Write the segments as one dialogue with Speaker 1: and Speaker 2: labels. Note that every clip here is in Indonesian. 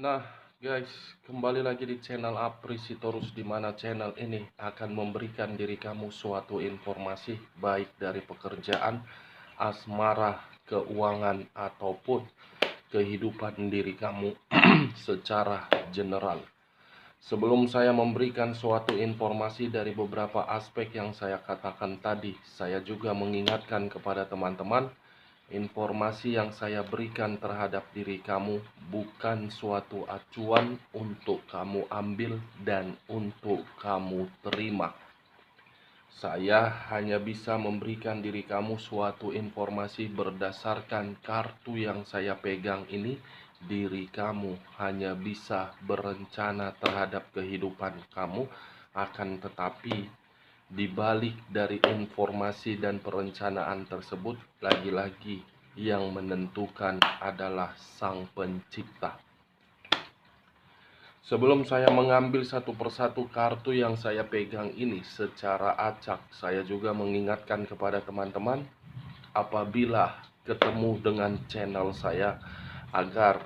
Speaker 1: Nah, guys, kembali lagi di channel Aprisitorus, di mana channel ini akan memberikan diri kamu suatu informasi baik dari pekerjaan, asmara, keuangan, ataupun kehidupan diri kamu secara general. Sebelum saya memberikan suatu informasi dari beberapa aspek yang saya katakan tadi, saya juga mengingatkan kepada teman-teman, informasi yang saya berikan terhadap diri kamu bukan suatu acuan untuk kamu ambil dan untuk kamu terima. Saya hanya bisa memberikan diri kamu suatu informasi berdasarkan kartu yang saya pegang ini. Diri kamu hanya bisa berencana terhadap kehidupan kamu, akan tetapi di balik dari informasi dan perencanaan tersebut, lagi-lagi yang menentukan adalah Sang Pencipta. Sebelum saya mengambil satu persatu kartu yang saya pegang ini secara acak, saya juga mengingatkan kepada teman-teman, apabila ketemu dengan channel saya, agar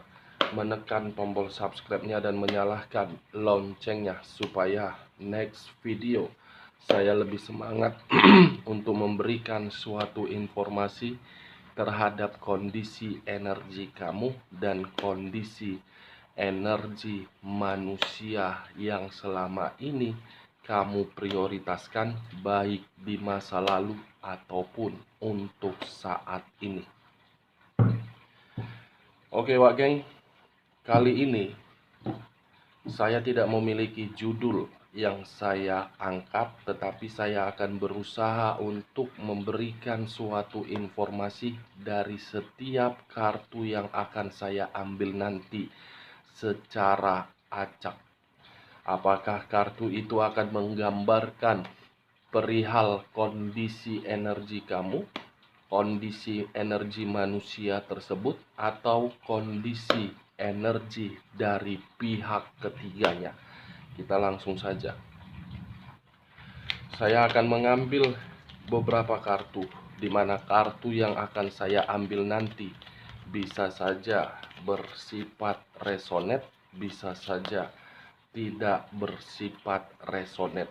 Speaker 1: menekan tombol subscribe-nya dan menyalakan loncengnya, supaya next video saya lebih semangat untuk memberikan suatu informasi terhadap kondisi energi kamu dan kondisi energi manusia yang selama ini kamu prioritaskan, baik di masa lalu ataupun untuk saat ini. Oke Wak Geng, kali ini saya tidak memiliki judul yang saya angkat, tetapi saya akan berusaha untuk memberikan suatu informasi dari setiap kartu yang akan saya ambil nanti secara acak. Apakah kartu itu akan menggambarkan perihal kondisi energi kamu, kondisi energi manusia tersebut, atau kondisi energi dari pihak ketiganya? Kita langsung saja. Saya akan mengambil beberapa kartu, di mana kartu yang akan saya ambil nanti bisa saja bersifat resonet, bisa saja tidak bersifat resonet.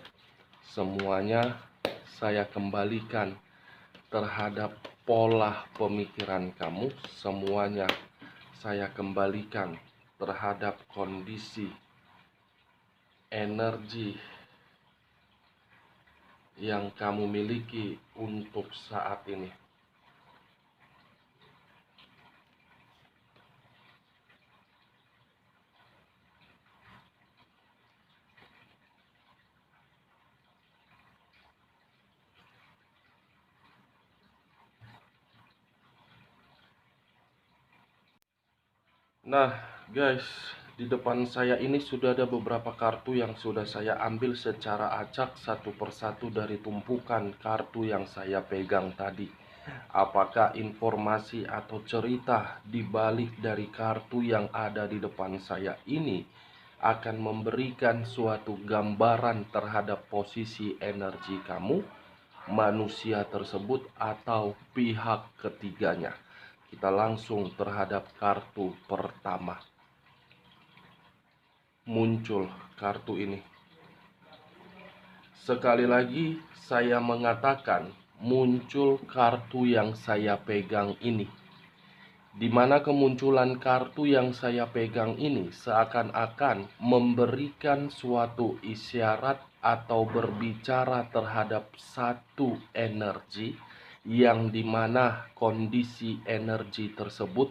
Speaker 1: Semuanya saya kembalikan terhadap pola pemikiran kamu, semuanya saya kembalikan terhadap kondisi energi yang kamu miliki untuk saat ini. Nah guys, di depan saya ini sudah ada beberapa kartu yang sudah saya ambil secara acak satu persatu dari tumpukan kartu yang saya pegang tadi. Apakah informasi atau cerita di balik dari kartu yang ada di depan saya ini akan memberikan suatu gambaran terhadap posisi energi kamu, manusia tersebut, atau pihak ketiganya? Kita langsung terhadap kartu pertama. Muncul kartu ini. Sekali lagi saya mengatakan, muncul kartu yang saya pegang ini. Di mana kemunculan kartu yang saya pegang ini seakan-akan memberikan suatu isyarat atau berbicara terhadap satu energi, yang dimana kondisi energi tersebut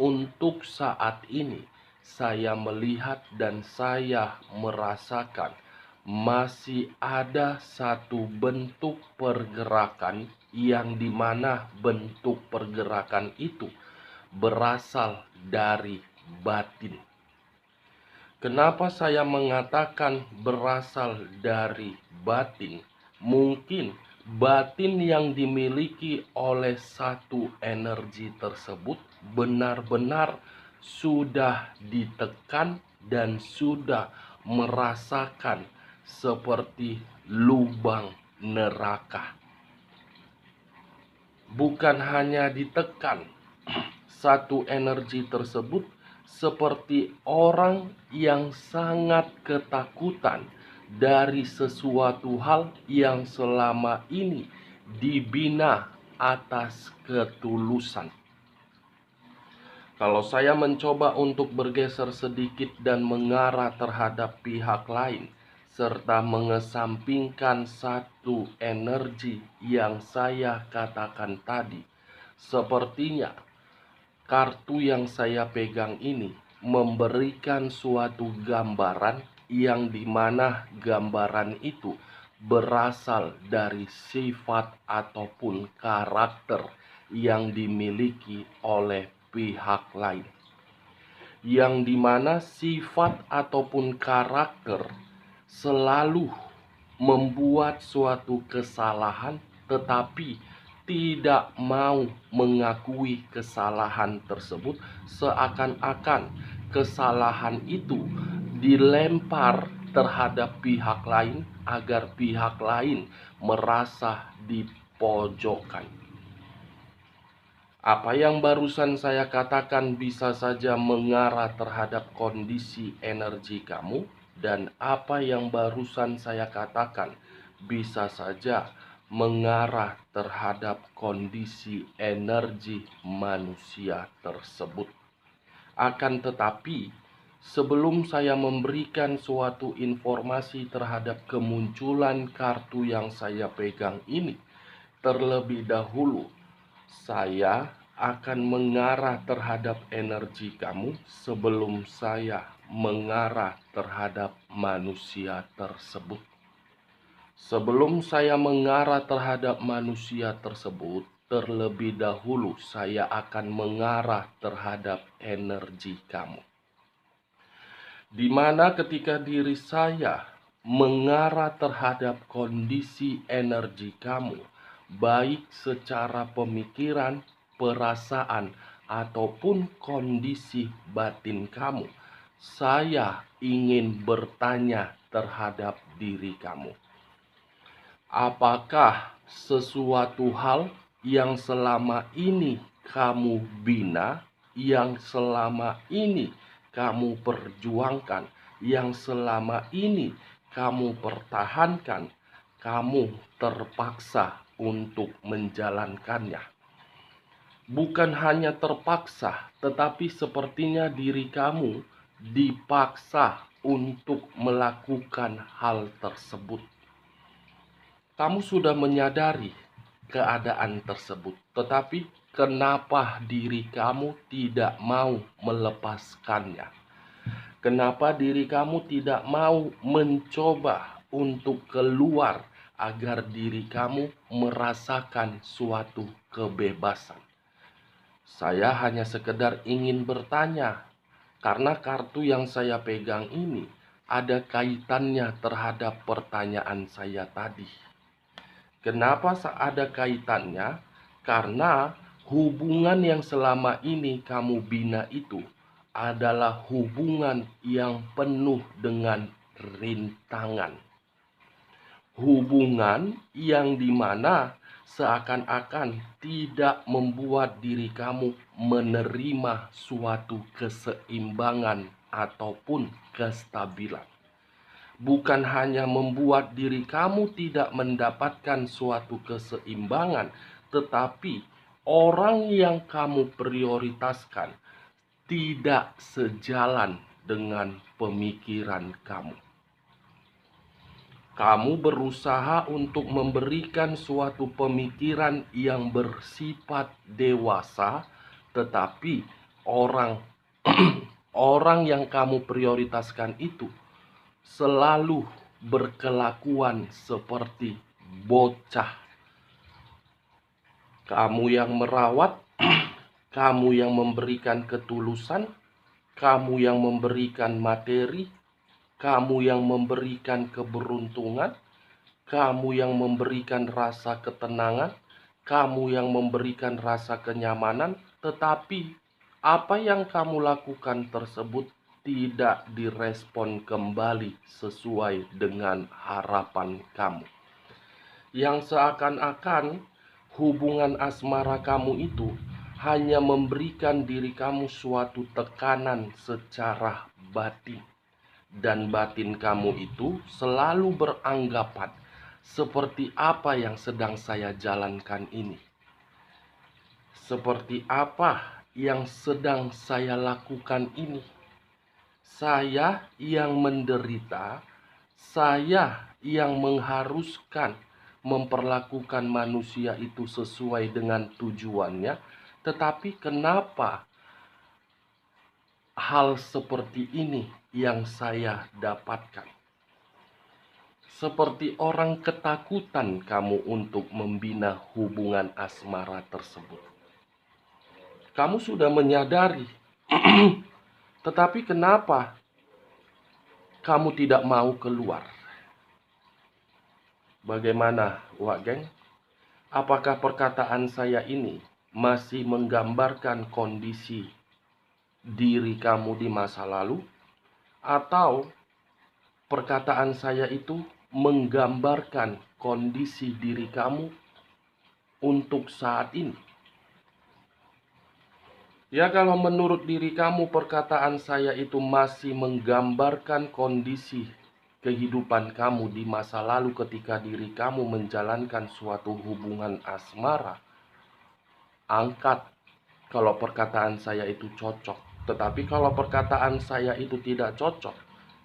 Speaker 1: untuk saat ini saya melihat dan saya merasakan masih ada satu bentuk pergerakan, yang dimana bentuk pergerakan itu berasal dari batin. Kenapa saya mengatakan berasal dari batin? Mungkin batin yang dimiliki oleh satu energi tersebut benar-benar sudah ditekan dan sudah merasakan seperti lubang neraka. Bukan hanya ditekan, satu energi tersebut seperti orang yang sangat ketakutan dari sesuatu hal yang selama ini dibina atas ketulusan. Kalau saya mencoba untuk bergeser sedikit dan mengarah terhadap pihak lain, serta mengesampingkan satu energi yang saya katakan tadi, sepertinya kartu yang saya pegang ini memberikan suatu gambaran yang dimana gambaran itu berasal dari sifat ataupun karakter yang dimiliki oleh pihak lain, yang dimana sifat ataupun karakter selalu membuat suatu kesalahan tetapi tidak mau mengakui kesalahan tersebut, seakan-akan kesalahan itu dilempar terhadap pihak lain agar pihak lain merasa dipojokkan. Apa yang barusan saya katakan bisa saja mengarah terhadap kondisi energi kamu, dan apa yang barusan saya katakan bisa saja mengarah terhadap kondisi energi manusia tersebut. Akan tetapi, sebelum saya memberikan suatu informasi terhadap kemunculan kartu yang saya pegang ini, terlebih dahulu saya akan mengarah terhadap energi kamu sebelum saya mengarah terhadap manusia tersebut. Sebelum saya mengarah terhadap manusia tersebut, terlebih dahulu saya akan mengarah terhadap energi kamu. Di mana ketika diri saya mengarah terhadap kondisi energi kamu, baik secara pemikiran, perasaan, ataupun kondisi batin kamu, saya ingin bertanya terhadap diri kamu. Apakah sesuatu hal yang selama ini kamu bina, yang selama ini kamu perjuangkan, yang selama ini kamu pertahankan, kamu terpaksa untuk menjalankannya? Bukan hanya terpaksa, tetapi sepertinya diri kamu dipaksa untuk melakukan hal tersebut. Kamu sudah menyadari keadaan tersebut, tetapi kenapa diri kamu tidak mau melepaskannya? Kenapa diri kamu tidak mau mencoba untuk keluar agar diri kamu merasakan suatu kebebasan? Saya hanya sekedar ingin bertanya, karena kartu yang saya pegang ini ada kaitannya terhadap pertanyaan saya tadi. Kenapa ada kaitannya? Karena hubungan yang selama ini kamu bina itu adalah hubungan yang penuh dengan rintangan. Hubungan yang dimana seakan-akan tidak membuat diri kamu menerima suatu keseimbangan ataupun kestabilan. Bukan hanya membuat diri kamu tidak mendapatkan suatu keseimbangan, tetapi orang yang kamu prioritaskan tidak sejalan dengan pemikiran kamu. Kamu berusaha untuk memberikan suatu pemikiran yang bersifat dewasa, tetapi orang orang yang kamu prioritaskan itu selalu berkelakuan seperti bocah. Kamu yang merawat, kamu yang memberikan ketulusan, kamu yang memberikan materi, kamu yang memberikan keberuntungan, kamu yang memberikan rasa ketenangan, kamu yang memberikan rasa kenyamanan, tetapi apa yang kamu lakukan tersebut tidak direspon kembali sesuai dengan harapan kamu. Yang seakan-akan hubungan asmara kamu itu hanya memberikan diri kamu suatu tekanan secara batin. Dan batin kamu itu selalu beranggapan seperti apa yang sedang saya jalankan ini. Seperti apa yang sedang saya lakukan ini. Saya yang menderita, saya yang mengharuskan memperlakukan manusia itu sesuai dengan tujuannya. Tetapi kenapa hal seperti ini yang saya dapatkan? Seperti orang ketakutan kamu untuk membina hubungan asmara tersebut. Kamu sudah menyadari, tetapi kenapa kamu tidak mau keluar? Bagaimana, Wak Geng? Apakah perkataan saya ini masih menggambarkan kondisi diri kamu di masa lalu? Atau perkataan saya itu menggambarkan kondisi diri kamu untuk saat ini? Ya, kalau menurut diri kamu perkataan saya itu masih menggambarkan kondisi kehidupan kamu di masa lalu ketika diri kamu menjalankan suatu hubungan asmara, angkat kalau perkataan saya itu cocok. Tetapi kalau perkataan saya itu tidak cocok,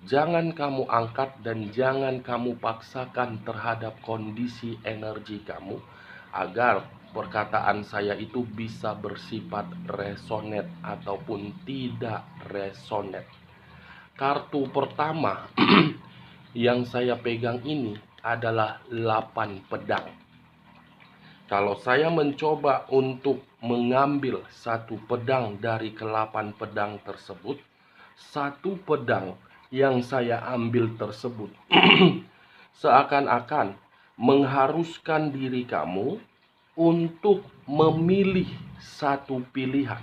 Speaker 1: jangan kamu angkat dan jangan kamu paksakan terhadap kondisi energi kamu agar perkataan saya itu bisa bersifat resonate ataupun tidak resonate. Kartu pertama yang saya pegang ini adalah 8 pedang. Kalau saya mencoba untuk mengambil satu pedang dari ke-8 pedang tersebut, satu pedang yang saya ambil tersebut seakan-akan mengharuskan diri kamu untuk memilih satu pilihan,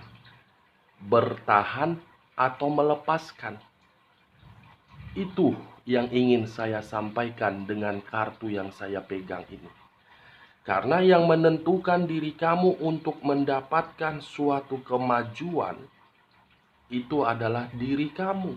Speaker 1: bertahan atau melepaskan. Itu yang ingin saya sampaikan dengan kartu yang saya pegang ini. Karena yang menentukan diri kamu untuk mendapatkan suatu kemajuan itu adalah diri kamu.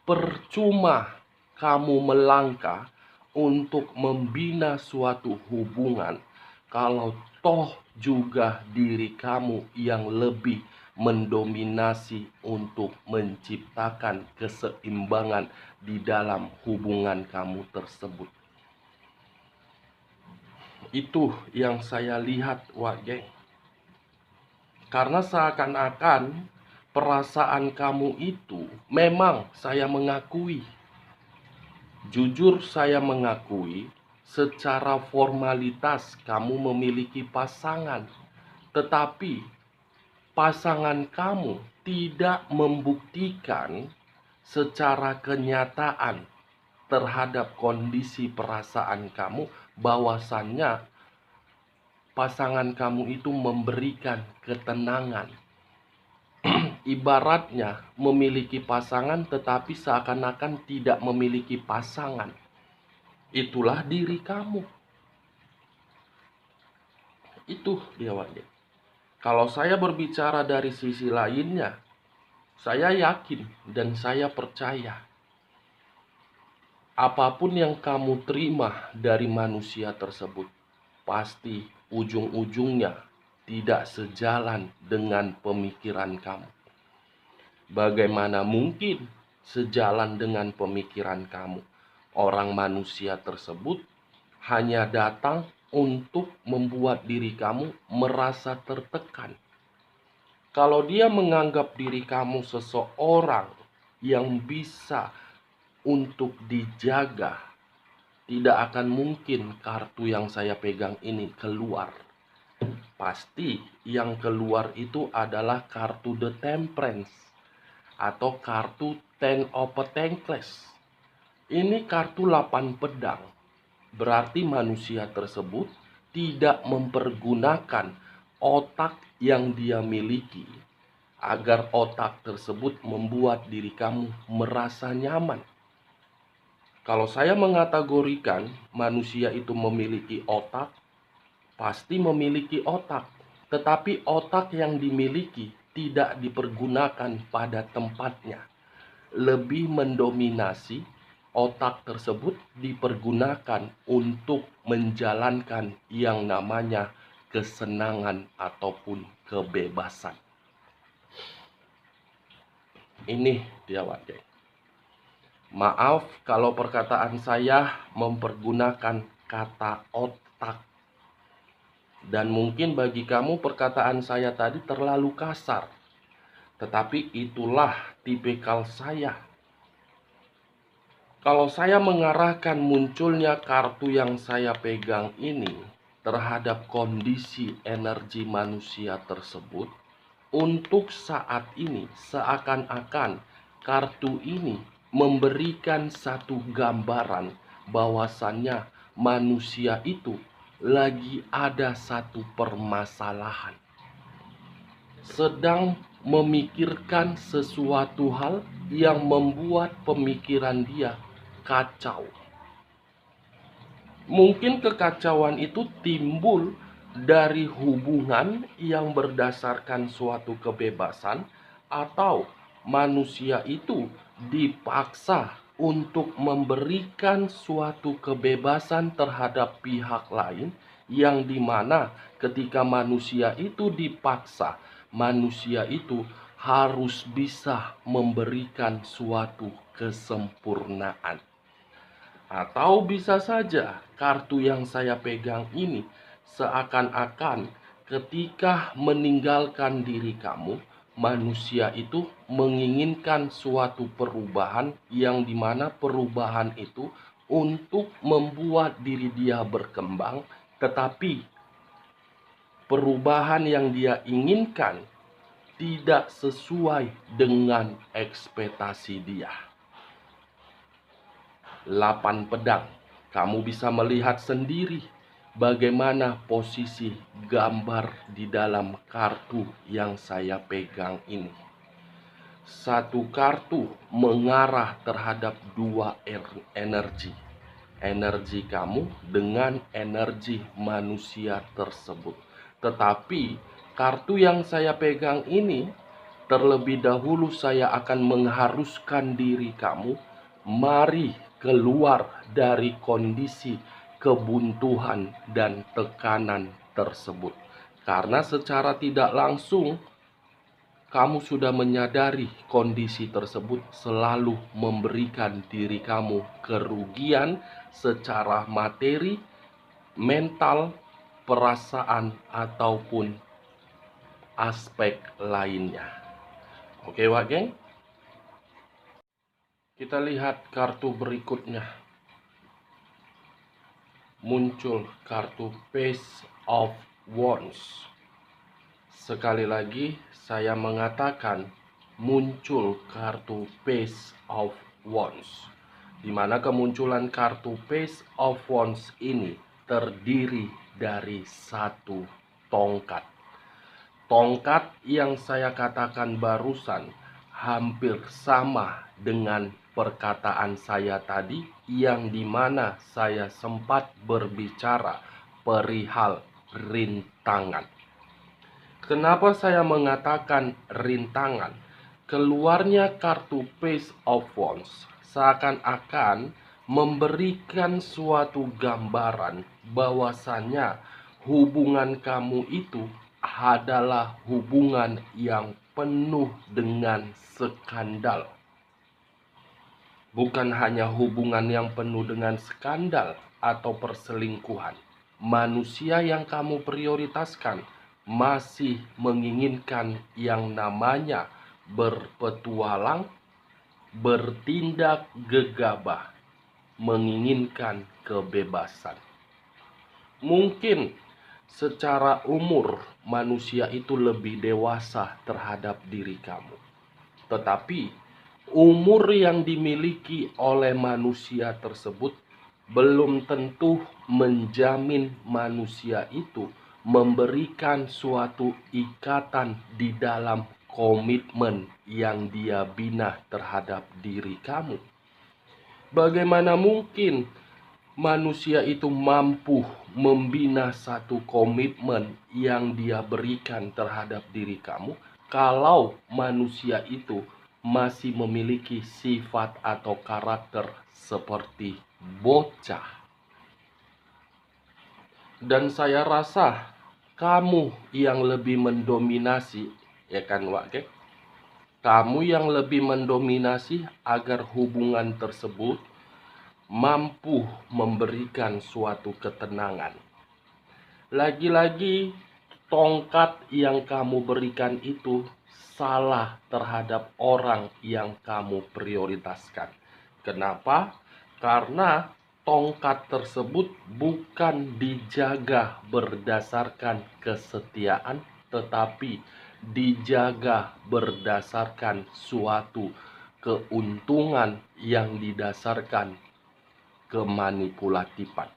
Speaker 1: Percuma kamu melangkah untuk membina suatu hubungan kalau toh juga diri kamu yang lebih mendominasi untuk menciptakan keseimbangan di dalam hubungan kamu tersebut. Itu yang saya lihat, Wak Geng. Karena seakan-akan perasaan kamu itu memang saya mengakui. Jujur saya mengakui secara formalitas kamu memiliki pasangan. Tetapi pasangan kamu tidak membuktikan secara kenyataan terhadap kondisi perasaan kamu bahwasannya pasangan kamu itu memberikan ketenangan. Ibaratnya memiliki pasangan tetapi seakan-akan tidak memiliki pasangan. Itulah diri kamu. Itu dia, Wak. Kalau saya berbicara dari sisi lainnya, saya yakin dan saya percaya apapun yang kamu terima dari manusia tersebut, pasti ujung-ujungnya tidak sejalan dengan pemikiran kamu. Bagaimana mungkin sejalan dengan pemikiran kamu? Orang manusia tersebut hanya datang untuk membuat diri kamu merasa tertekan. Kalau dia menganggap diri kamu seseorang yang bisa untuk dijaga, tidak akan mungkin kartu yang saya pegang ini keluar. Pasti yang keluar itu adalah kartu The Temperance atau kartu Ten of Pentacles. Ini kartu 8 pedang. Berarti manusia tersebut tidak mempergunakan otak yang dia miliki agar otak tersebut membuat diri kamu merasa nyaman. Kalau saya mengategorikan manusia itu memiliki otak, pasti memiliki otak. tetapi otak yang dimiliki tidak dipergunakan pada tempatnya. Lebih mendominasi, otak tersebut dipergunakan untuk menjalankan yang namanya kesenangan ataupun kebebasan. Ini dia Wage. Maaf kalau perkataan saya mempergunakan kata otak. Dan mungkin bagi kamu perkataan saya tadi terlalu kasar. Tetapi itulah tipikal saya. Kalau saya mengarahkan munculnya kartu yang saya pegang ini terhadap kondisi energi manusia tersebut, untuk saat ini seakan-akan kartu ini memberikan satu gambaran bahwasannya manusia itu lagi ada satu permasalahan, sedang memikirkan sesuatu hal yang membuat pemikiran dia kacau. Mungkin kekacauan itu timbul dari hubungan yang berdasarkan suatu kebebasan, atau manusia itu dipaksa untuk memberikan suatu kebebasan terhadap pihak lain, yang dimana ketika manusia itu dipaksa, manusia itu harus bisa memberikan suatu kesempurnaan. Atau bisa saja kartu yang saya pegang ini seakan-akan ketika meninggalkan diri kamu, manusia itu menginginkan suatu perubahan, yang dimana perubahan itu untuk membuat diri dia berkembang, tetapi perubahan yang dia inginkan tidak sesuai dengan ekspektasi dia. 8 pedang. Kamu bisa melihat sendiri bagaimana posisi gambar di dalam kartu yang saya pegang ini. Satu kartu mengarah terhadap dua energi. Energi kamu dengan energi manusia tersebut. Tetapi kartu yang saya pegang ini, terlebih dahulu saya akan mengharuskan diri kamu, mari keluar dari kondisi kebuntuan dan tekanan tersebut. Karena secara tidak langsung kamu sudah menyadari kondisi tersebut selalu memberikan diri kamu kerugian secara materi, mental, perasaan, ataupun aspek lainnya. Oke, Wak Geng? Kita lihat kartu berikutnya. Muncul kartu Page of Wands. Sekali lagi saya mengatakan muncul kartu Page of Wands, di mana kemunculan kartu Page of Wands ini terdiri dari satu tongkat. Tongkat yang saya katakan barusan hampir sama dengan perkataan saya tadi, yang dimana saya sempat berbicara perihal rintangan. Kenapa saya mengatakan rintangan? Keluarnya kartu Page of Wands seakan-akan memberikan suatu gambaran bahwasannya hubungan kamu itu adalah hubungan yang penuh dengan skandal. Bukan hanya hubungan yang penuh dengan skandal atau perselingkuhan. Manusia yang kamu prioritaskan masih menginginkan yang namanya berpetualang, bertindak gegabah, menginginkan kebebasan. Mungkin secara umur manusia itu lebih dewasa terhadap diri kamu, tetapi umur yang dimiliki oleh manusia tersebut belum tentu menjamin manusia itu memberikan suatu ikatan di dalam komitmen yang dia bina terhadap diri kamu. Bagaimana mungkin manusia itu mampu membina satu komitmen yang dia berikan terhadap diri kamu kalau manusia itu masih memiliki sifat atau karakter seperti bocah. Dan saya rasa kamu yang lebih mendominasi, ya kan Wak? Kamu yang lebih mendominasi agar hubungan tersebut mampu memberikan suatu ketenangan. Lagi-lagi tongkat yang kamu berikan itu salah terhadap orang yang kamu prioritaskan. Kenapa? Karena tongkat tersebut bukan dijaga berdasarkan kesetiaan, tetapi dijaga berdasarkan suatu keuntungan yang didasarkan kemanipulatifan.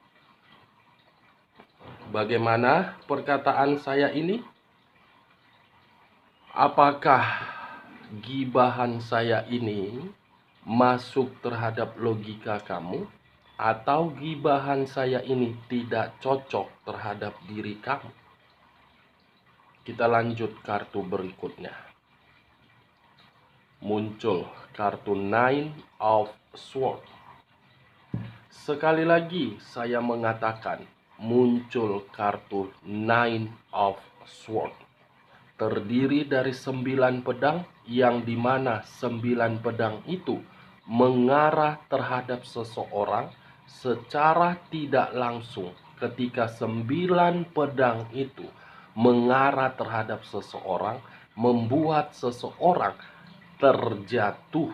Speaker 1: Bagaimana perkataan saya ini? Apakah gibahan saya ini masuk terhadap logika kamu? Atau gibahan saya ini tidak cocok terhadap diri kamu? Kita lanjut kartu berikutnya. Muncul kartu Nine of Swords. Sekali lagi saya mengatakan, muncul kartu Nine of Swords. Terdiri dari 9 pedang, yang dimana 9 pedang itu mengarah terhadap seseorang secara tidak langsung. Ketika 9 pedang itu mengarah terhadap seseorang, membuat seseorang terjatuh.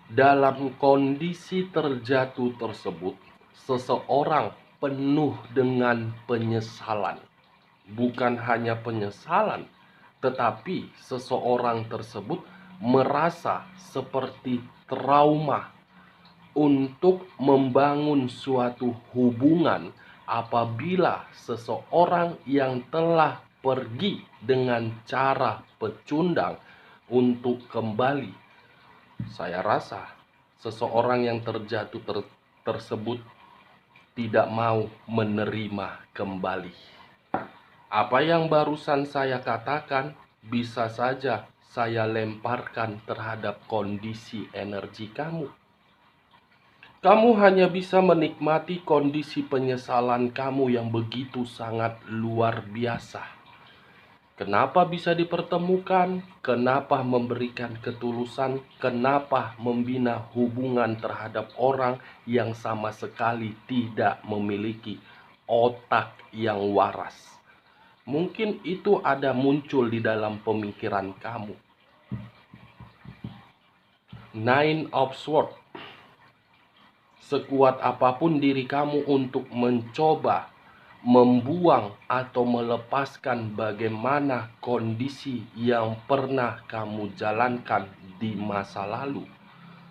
Speaker 1: Dalam kondisi terjatuh tersebut, seseorang penuh dengan penyesalan. Bukan hanya penyesalan, tetapi seseorang tersebut merasa seperti trauma untuk membangun suatu hubungan apabila seseorang yang telah pergi dengan cara pecundang untuk kembali. Saya rasa seseorang yang terjatuh tersebut tidak mau menerima kembali. Apa yang barusan saya katakan bisa saja saya lemparkan terhadap kondisi energi kamu. Kamu hanya bisa menikmati kondisi penyesalan kamu yang begitu sangat luar biasa. Kenapa bisa dipertemukan? Kenapa memberikan ketulusan? Kenapa membina hubungan terhadap orang yang sama sekali tidak memiliki otak yang waras? Mungkin itu ada muncul di dalam pemikiran kamu. Nine of Swords. Sekuat apapun diri kamu untuk mencoba membuang atau melepaskan bagaimana kondisi yang pernah kamu jalankan di masa lalu,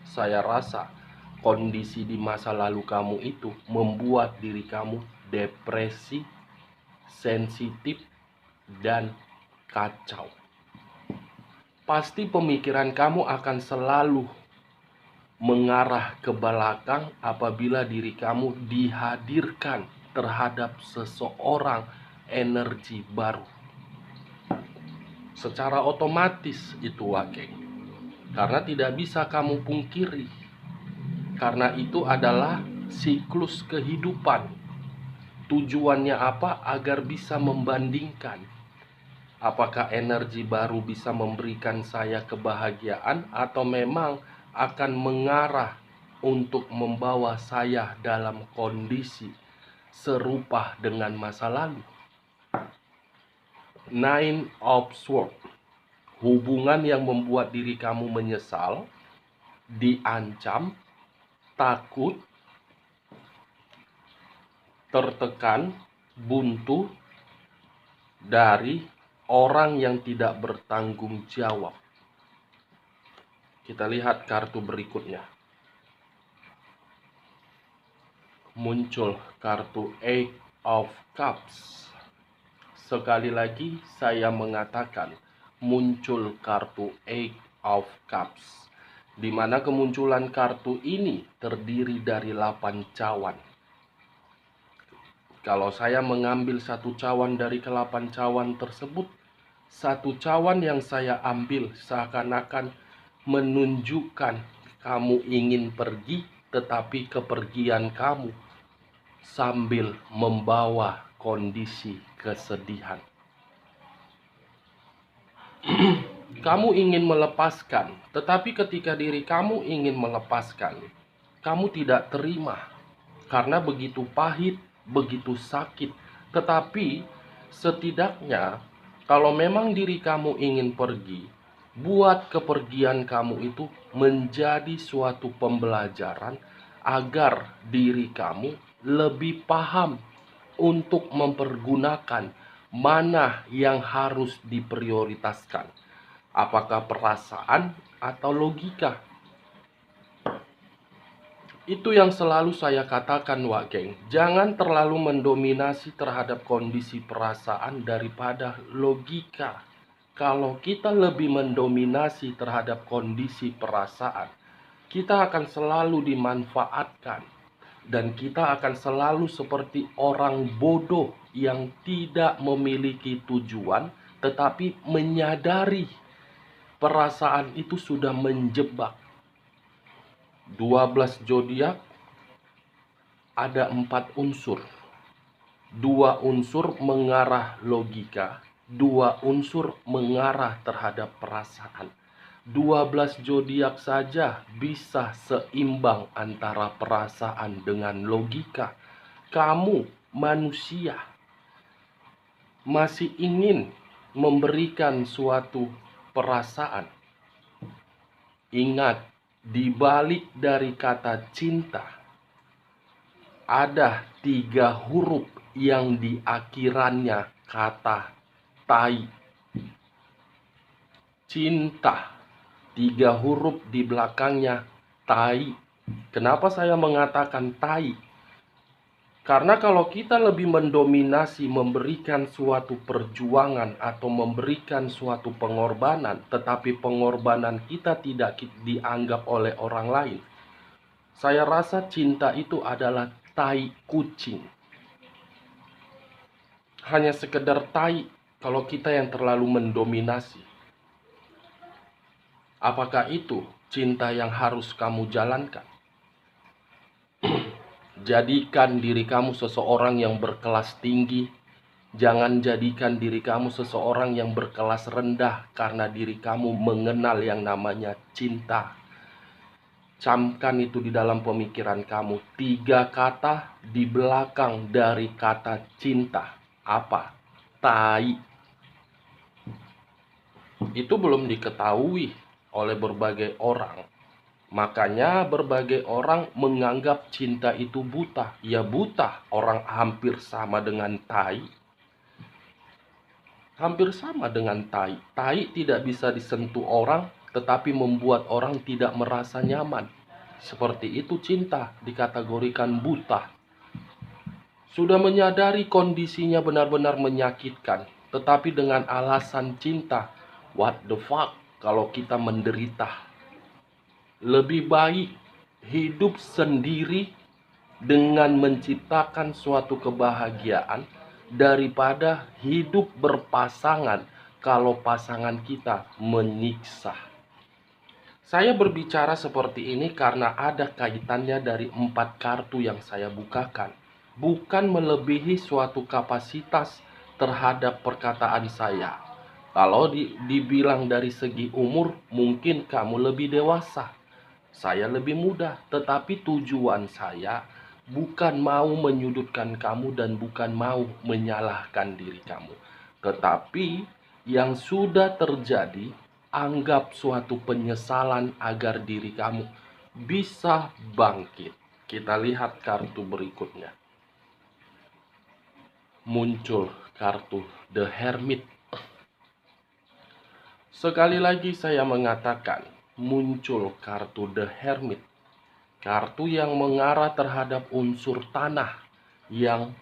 Speaker 1: saya rasa kondisi di masa lalu kamu itu membuat diri kamu depresi, sensitif, dan kacau. Pasti pemikiran kamu akan selalu mengarah ke belakang apabila diri kamu dihadirkan terhadap seseorang energi baru. Secara otomatis itu wakil. Karena tidak bisa kamu pungkiri. Karena itu adalah siklus kehidupan. Tujuannya apa? Agar bisa membandingkan. Apakah energi baru bisa memberikan saya kebahagiaan atau memang akan mengarah untuk membawa saya dalam kondisi serupa dengan masa lalu. Nine of Swords. Hubungan yang membuat diri kamu menyesal, diancam, takut, tertekan, buntu dari orang yang tidak bertanggung jawab. Kita lihat kartu berikutnya. Muncul kartu Eight of Cups. Sekali lagi saya mengatakan, muncul kartu Eight of Cups. di mana kemunculan kartu ini terdiri dari 8 cawan. Kalau saya mengambil satu cawan dari ke-8 cawan tersebut, satu cawan yang saya ambil seakan-akan menunjukkan kamu ingin pergi, tetapi kepergian kamu sambil membawa kondisi kesedihan. Kamu ingin melepaskan, tetapi ketika diri kamu ingin melepaskan, kamu tidak terima karena begitu pahit, begitu sakit. Tetapi setidaknya kalau memang diri kamu ingin pergi, buat kepergian kamu itu menjadi suatu pembelajaran agar diri kamu lebih paham untuk mempergunakan mana yang harus diprioritaskan. Apakah perasaan atau logika? Itu yang selalu saya katakan, Wak Geng. Jangan terlalu mendominasi terhadap kondisi perasaan daripada logika. Kalau kita lebih mendominasi terhadap kondisi perasaan, kita akan selalu dimanfaatkan. Dan kita akan selalu seperti orang bodoh yang tidak memiliki tujuan, tetapi menyadari perasaan itu sudah menjebak. 12 zodiak ada 4 unsur. 2 unsur mengarah logika, 2 unsur mengarah terhadap perasaan. 12 zodiak saja bisa seimbang antara perasaan dengan logika. Kamu manusia masih ingin memberikan suatu perasaan. Ingat, di balik dari kata cinta ada 3 huruf yang di akhirannya kata tai. Cinta, 3 huruf di belakangnya tai. Kenapa saya mengatakan tai? Karena kalau kita lebih mendominasi memberikan suatu perjuangan atau memberikan suatu pengorbanan, tetapi pengorbanan kita tidak dianggap oleh orang lain, saya rasa cinta itu adalah tai kucing. Hanya sekedar tai kalau kita yang terlalu mendominasi. Apakah itu cinta yang harus kamu jalankan? Jadikan diri kamu seseorang yang berkelas tinggi. Jangan jadikan diri kamu seseorang yang berkelas rendah karena diri kamu mengenal yang namanya cinta. Camkan itu di dalam pemikiran kamu. 3 kata di belakang dari kata cinta. Apa? Tai. Itu belum diketahui oleh berbagai orang. Makanya berbagai orang menganggap cinta itu buta. Ya buta, orang hampir sama dengan tai. Hampir sama dengan tai. Tai tidak bisa disentuh orang, tetapi membuat orang tidak merasa nyaman. Seperti itu cinta dikategorikan buta. Sudah menyadari kondisinya benar-benar menyakitkan, tetapi dengan alasan cinta. What the fuck kalau kita menderita? Lebih baik hidup sendiri dengan menciptakan suatu kebahagiaan daripada hidup berpasangan kalau pasangan kita menyiksa. Saya berbicara seperti ini karena ada kaitannya dari 4 kartu yang saya bukakan. Bukan melebihi suatu kapasitas terhadap perkataan saya. Kalau dibilang dari segi umur, mungkin kamu lebih dewasa. Saya lebih muda, tetapi tujuan saya bukan mau menyudutkan kamu dan bukan mau menyalahkan diri kamu. Tetapi yang sudah terjadi, anggap suatu penyesalan agar diri kamu bisa bangkit. Kita lihat kartu berikutnya. Muncul kartu The Hermit. Sekali lagi saya mengatakan, muncul kartu The Hermit. Kartu yang mengarah terhadap unsur tanah yang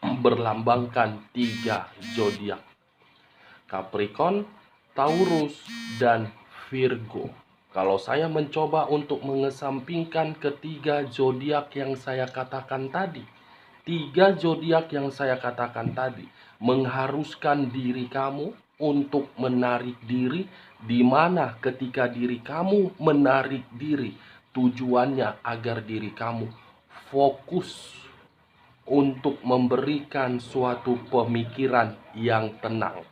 Speaker 1: berlambangkan 3 zodiak. Capricorn, Taurus, dan Virgo. Kalau saya mencoba untuk mengesampingkan ketiga zodiak yang saya katakan tadi, tiga zodiak yang saya katakan tadi mengharuskan diri kamu untuk menarik diri, di mana ketika diri kamu menarik diri, tujuannya agar diri kamu fokus untuk memberikan suatu pemikiran yang tenang.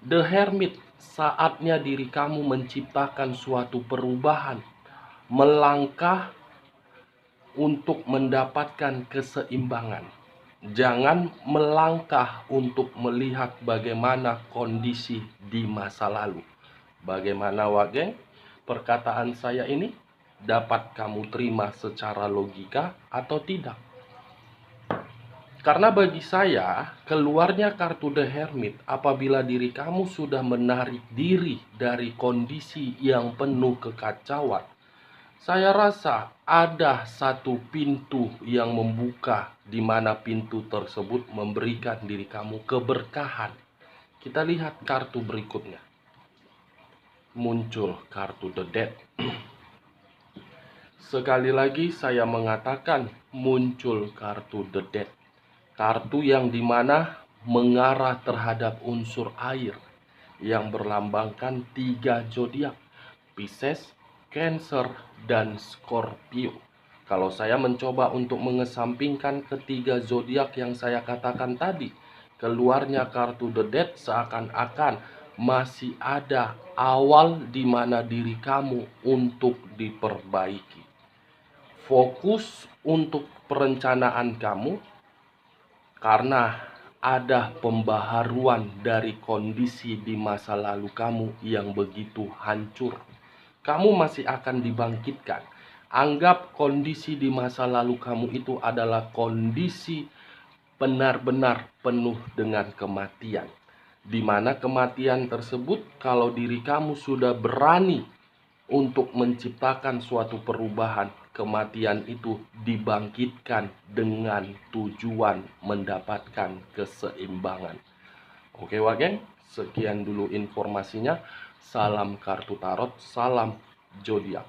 Speaker 1: The Hermit, saatnya diri kamu menciptakan suatu perubahan, melangkah untuk mendapatkan keseimbangan. Jangan melangkah untuk melihat bagaimana kondisi di masa lalu. Bagaimana Wage? Perkataan saya ini dapat kamu terima secara logika atau tidak? Karena bagi saya, keluarnya kartu The Hermit apabila diri kamu sudah menarik diri dari kondisi yang penuh kekacauan. Saya rasa ada satu pintu yang membuka, di mana pintu tersebut memberikan diri kamu keberkahan. Kita lihat kartu berikutnya. Muncul kartu The Death. Sekali lagi saya mengatakan muncul kartu The Death. Kartu yang dimana mengarah terhadap unsur air yang berlambangkan tiga zodiak, Pisces, Cancer, dan Scorpio. Kalau saya mencoba untuk mengesampingkan ketiga zodiak yang saya katakan tadi, keluarnya kartu The Death seakan-akan masih ada awal di mana diri kamu untuk diperbaiki. Fokus untuk perencanaan kamu, karena ada pembaharuan dari kondisi di masa lalu kamu yang begitu hancur. Kamu masih akan dibangkitkan. Anggap kondisi di masa lalu kamu itu adalah kondisi benar-benar penuh dengan kematian. Di mana kematian tersebut, kalau diri kamu sudah berani untuk menciptakan suatu perubahan, kematian itu dibangkitkan dengan tujuan mendapatkan keseimbangan. Oke Wageng, sekian dulu informasinya. Salam kartu tarot, salam zodiak.